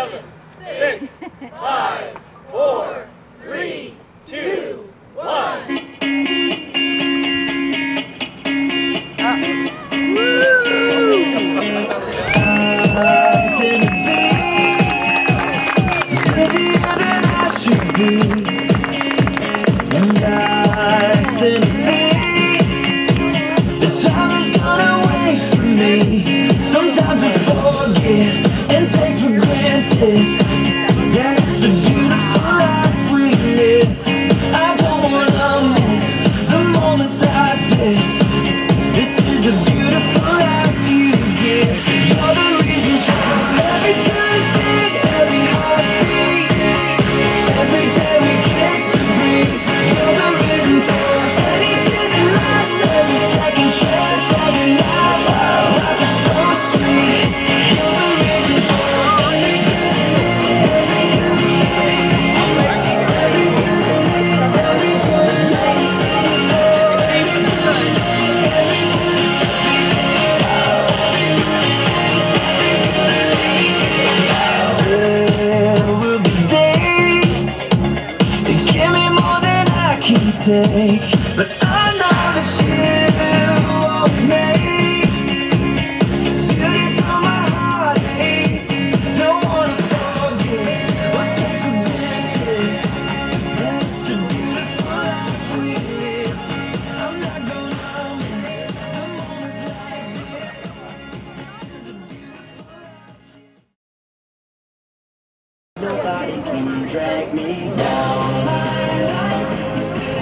7, 6, 5, 4, 3, 2, 1. Sometimes we forget and take for granted that it's the beautiful life we live. I don't wanna miss the moments like this. This is a beautiful life you give. You're the reason for every good thing, every heartbeat, every day we get to breathe. You're the reason for anything that lasts, every second chance, every life. Life is so sweet. You're the reason for every good thing, every There will be days that give me more than I can take, but I know that you won't make beauty from my heartache. Don't wanna forget or take for granted that it's a beautiful life we live. I'm not gonna miss the moments like this. This is a beautiful life. Nobody can drag me down. My life is still.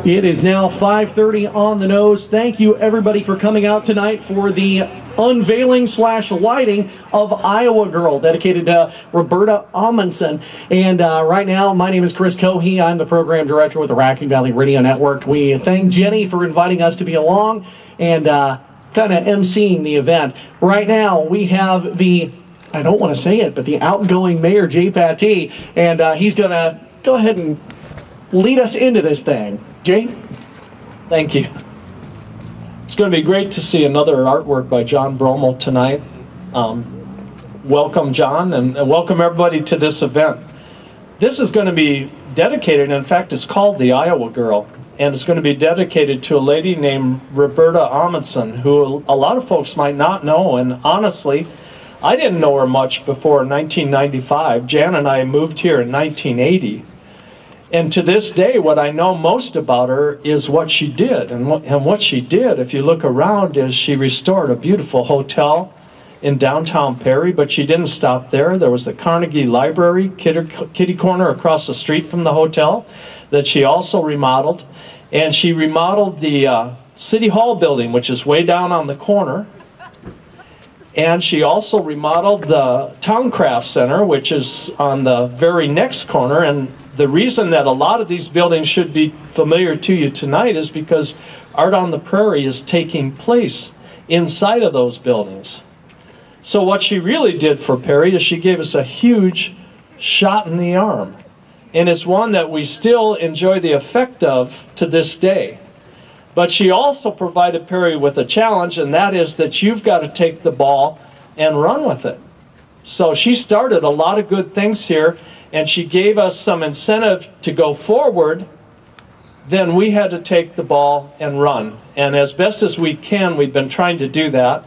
It is now 5:30 on the nose. Thank you everybody for coming out tonight for the unveiling / lighting of Iowa Girl, dedicated to Roberta Amundsen. And right now, my name is Chris Cohey. I'm the program director with the Raccoon Valley Radio Network. We thank Jenny for inviting us to be along and kind of emceeing the event. Right now, we have the, I don't want to say it, but the outgoing Mayor Jay Pattee, and he's going to go ahead and lead us into this thing. Jay? Thank you. It's going to be great to see another artwork by John Bromell tonight. Welcome, John, and welcome everybody to this event. This is going to be dedicated, in fact, it's called the Iowa Girl, and it's going to be dedicated to a lady named Roberta Amundsen, who a lot of folks might not know, and honestly, I didn't know her much before 1995. Jan and I moved here in 1980. And to this day, what I know most about her is what she did. And what she did, if you look around, is she restored a beautiful hotel in downtown Perry, but she didn't stop there. There was the Carnegie Library, kitty corner across the street from the hotel, that she also remodeled. And she remodeled the City Hall building, which is way down on the corner. And she also remodeled the Towncraft Center, which is on the very next corner. And the reason that a lot of these buildings should be familiar to you tonight is because Art on the Prairie is taking place inside of those buildings. So what she really did for Perry is she gave us a huge shot in the arm. And it's one that we still enjoy the effect of to this day. But she also provided Perry with a challenge, and that is that you've got to take the ball and run with it. So she started a lot of good things here, and she gave us some incentive to go forward. Then we had to take the ball and run. And as best as we can, we've been trying to do that.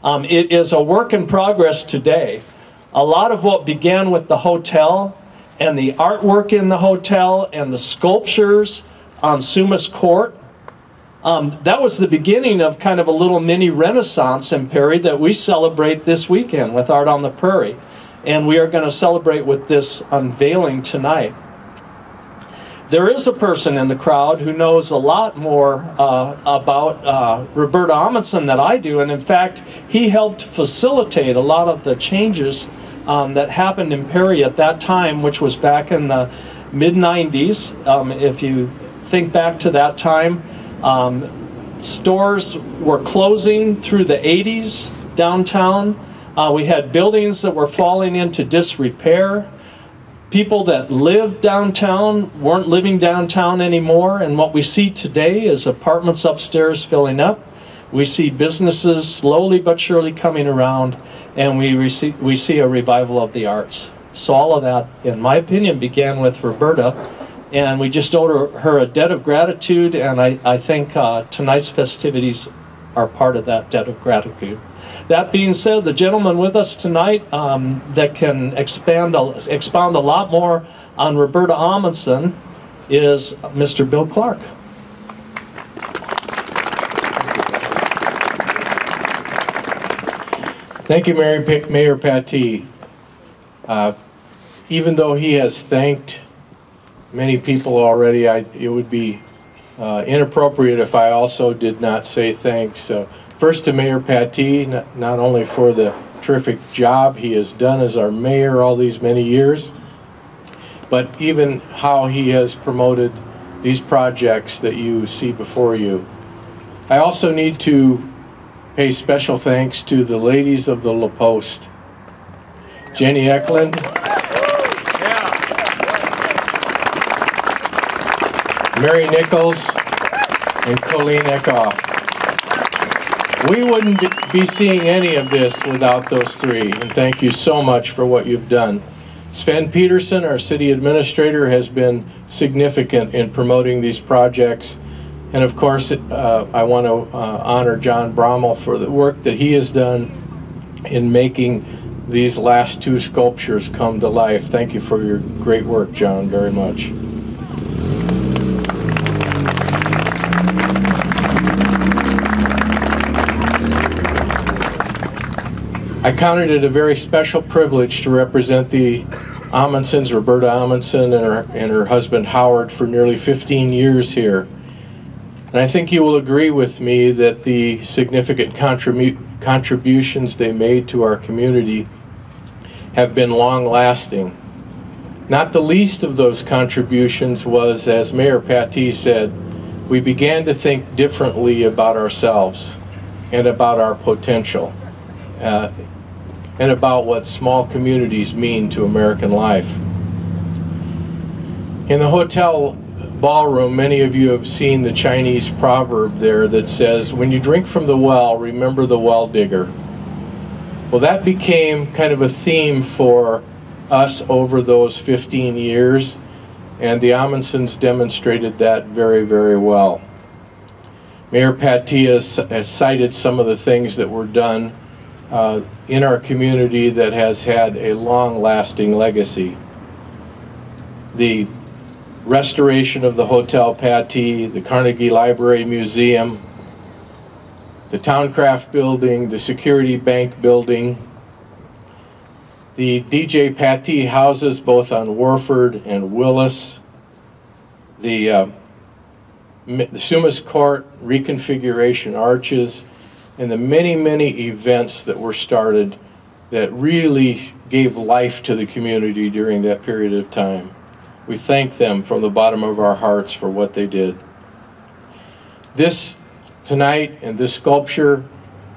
It is a work in progress today. A lot of what began with the hotel and the artwork in the hotel and the sculptures on Sumas Court, that was the beginning of kind of a little mini renaissance in Perry that we celebrate this weekend with Art on the Prairie. And we are going to celebrate with this unveiling tonight. There is a person in the crowd who knows a lot more about Roberta Amundsen than I do, and in fact, he helped facilitate a lot of the changes that happened in Perry at that time, which was back in the mid-90s. If you think back to that time, stores were closing through the 80s downtown. We had buildings that were falling into disrepair. People that lived downtown weren't living downtown anymore, and what we see today is apartments upstairs filling up. We see businesses slowly but surely coming around, and we see a revival of the arts. So all of that, in my opinion, began with Roberta, and we just owe her a debt of gratitude, and I think tonight's festivities are part of that debt of gratitude. That being said, the gentleman with us tonight that can expound a lot more on Roberta Amundsen is Mr. Bill Clark. Thank you, Mayor Pattee. Even though he has thanked many people already, it would be inappropriate if I also did not say thanks. First to Mayor Pattee, not only for the terrific job he has done as our mayor all these many years, but even how he has promoted these projects that you see before you. I also need to pay special thanks to the ladies of the La Poste. Jenny Eklund, Mary Nichols, and Colleen Eckhoff. We wouldn't be seeing any of this without those three, and thank you so much for what you've done. Sven Peterson, our city administrator, has been significant in promoting these projects. And of course, I want to honor John Brommel for the work that he has done in making these last two sculptures come to life. Thank you for your great work, John, very much. I counted it a very special privilege to represent the Amundsens, Roberta Amundsen and her husband Howard, for nearly 15 years here. And I think you will agree with me that the significant contributions they made to our community have been long-lasting. Not the least of those contributions was, as Mayor Pattee said, we began to think differently about ourselves and about our potential and about what small communities mean to American life. In the hotel ballroom, many of you have seen the Chinese proverb there that says, when you drink from the well, remember the well digger. Well, that became kind of a theme for us over those 15 years, and the Amundsens demonstrated that very, very well. Mayor Pattee has cited some of the things that were done in our community that has had a long-lasting legacy. The restoration of the Hotel Pattee, the Carnegie Library Museum, the Towncraft Building, the Security Bank Building, the DJ Pattee houses both on Warford and Willis, the Sumas Court reconfiguration arches, and the many, many events that were started that really gave life to the community during that period of time. We thank them from the bottom of our hearts for what they did. This tonight and this sculpture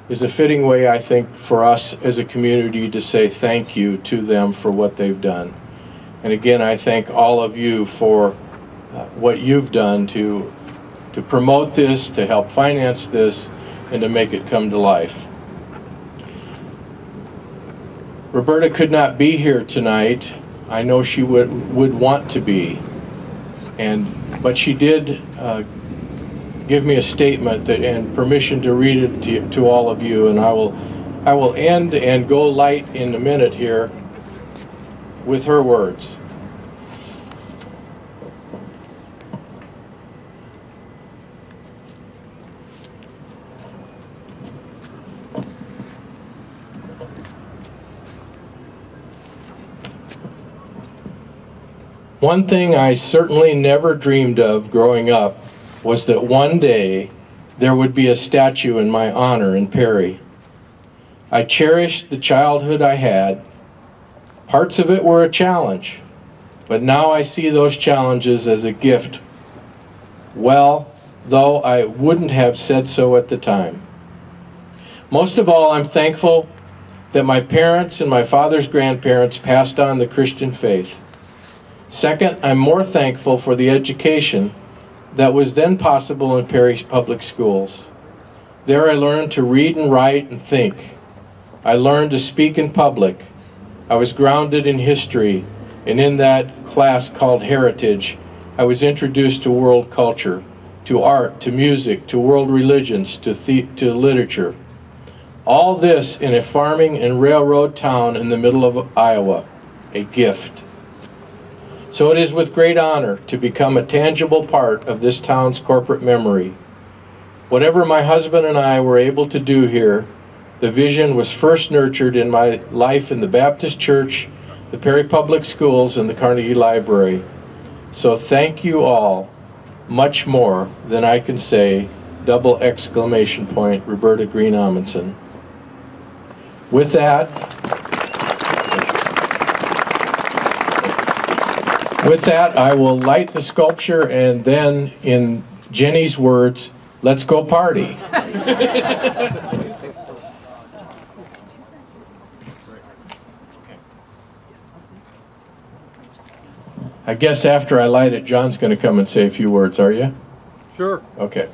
is a fitting way, I think, for us as a community to say thank you to them for what they've done. And again, I thank all of you for what you've done to promote this, to help finance this, and to make it come to life. Roberta could not be here tonight. I know she would want to be, but she did give me a statement and permission to read it to all of you, and I will end and go light in a minute here with her words. One thing I certainly never dreamed of growing up was that one day there would be a statue in my honor in Perry. I cherished the childhood I had. Parts of it were a challenge, but now I see those challenges as a gift. Well, though I wouldn't have said so at the time. Most of all, I'm thankful that my parents and my father's grandparents passed on the Christian faith. Second, I'm more thankful for the education that was then possible in Perry's public schools. There I learned to read and write and think. I learned to speak in public. I was grounded in history, and in that class called Heritage, I was introduced to world culture, to art, to music, to world religions, to literature. All this in a farming and railroad town in the middle of Iowa, a gift. So it is with great honor to become a tangible part of this town's corporate memory. Whatever my husband and I were able to do here, the vision was first nurtured in my life in the Baptist Church, the Perry Public Schools, and the Carnegie Library. So thank you all, much more than I can say, ! Roberta Green Amundsen. With that, I will light the sculpture, and then, in Jenny's words, let's go party. I guess after I light it, John's going to come and say a few words, are you? Sure. Okay.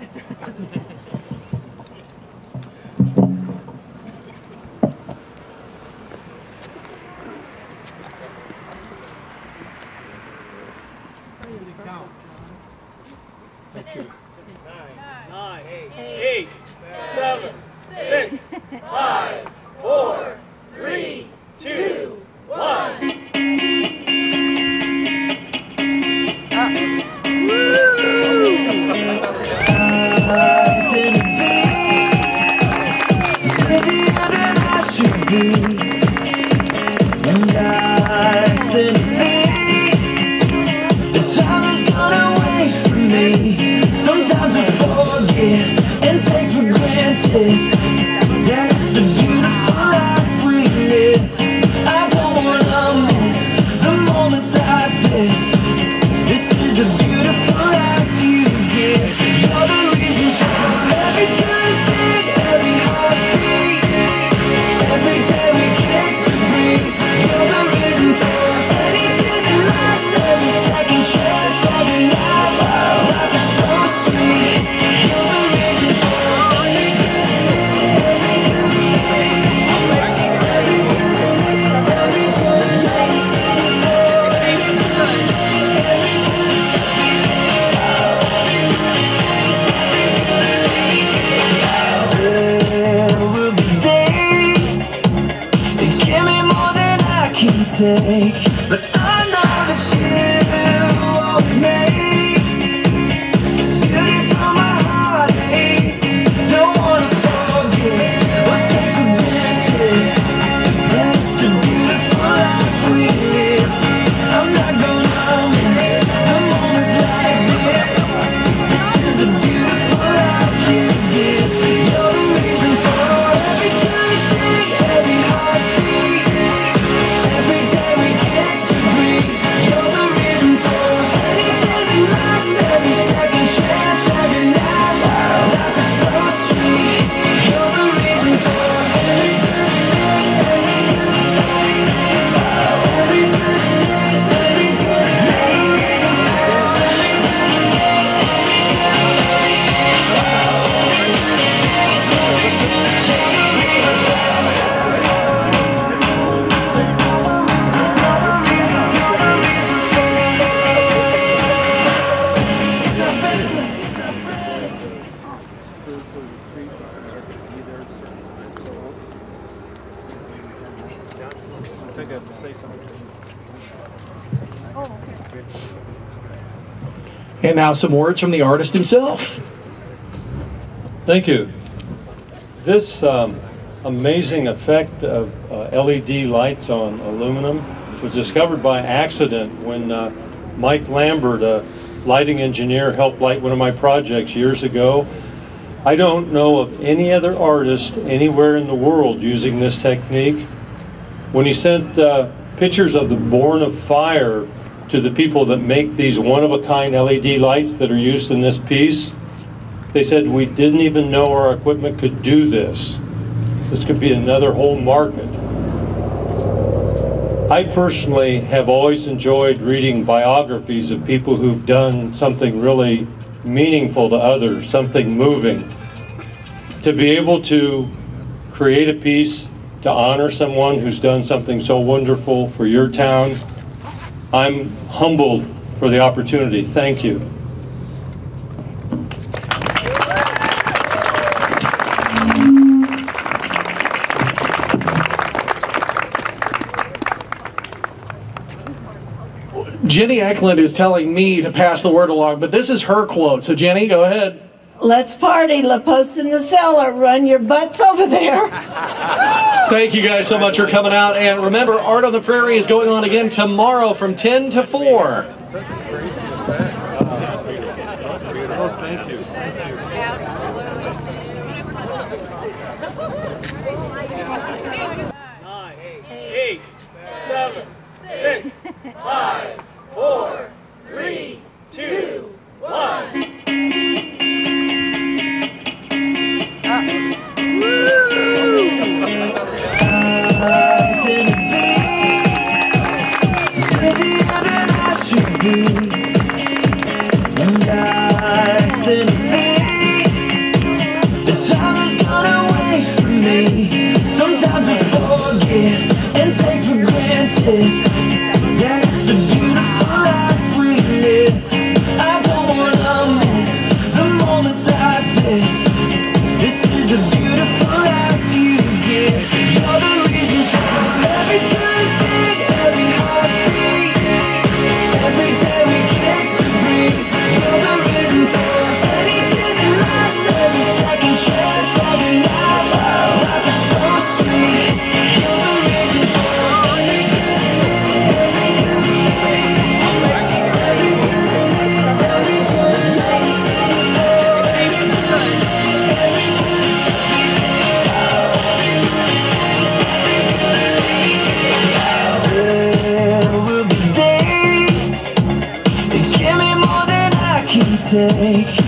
Nine, 8, 7, 6, 5, 4, 3, 2, 1. Sometimes I forget and take for granted that it's a beautiful life we live. I don't wanna miss the moments like this. This is a beautiful life you give. You're the reason for every good thing, every heartbeat, every day we get to breathe. You're the reason for anything that lasts, every second chance, every life. Life is so sweet. You're the reason for there will be days that give me more than I can take, but I know that you won't make beauty from my heartache. Don't wanna forget or take for granted that it's a beautiful life we live. I'm not gonna miss the moments like this. This is a beautiful life you give. You're the reason for every good thing, every heartbeat, every day we get to breathe. You're the reason for anything that lasts, every second chance, every life. Life is so sweet. You're the reason for every good thing, every good thing, every good thing, every good thing. And now some words from the artist himself. Thank you. This amazing effect of LED lights on aluminum was discovered by accident when Mike Lambert, a lighting engineer, helped light one of my projects years ago. I don't know of any other artist anywhere in the world using this technique. When he sent pictures of the Born of Fire to the people that make these one-of-a-kind LED lights that are used in this piece, they said, we didn't even know our equipment could do this. This could be another whole market. I personally have always enjoyed reading biographies of people who've done something really meaningful to others, something moving. to be able to create a piece to honor someone who's done something so wonderful for your town. I'm humbled for the opportunity. Thank you. Jenny Eklund is telling me to pass the word along, but this is her quote. So Jenny, go ahead. Let's party, La Post in the cellar, run your butts over there. Thank you guys so much for coming out. And remember, Art on the Prairie is going on again tomorrow from 10 to 4. Thank you. 9, 8, 7, 6, 5, 4, 3, 2, 1. Sometimes we forget and take for granted that it's the beautiful life we live. I don't wanna miss the moments like this. This is a beautiful life you give. You're the reason for every birthday, every heartbeat, every day we get to breathe. You're the reason for anything that lasts, every second chance, every life. Life is so sweet. You're the reason for there will be days that give me more than I can take.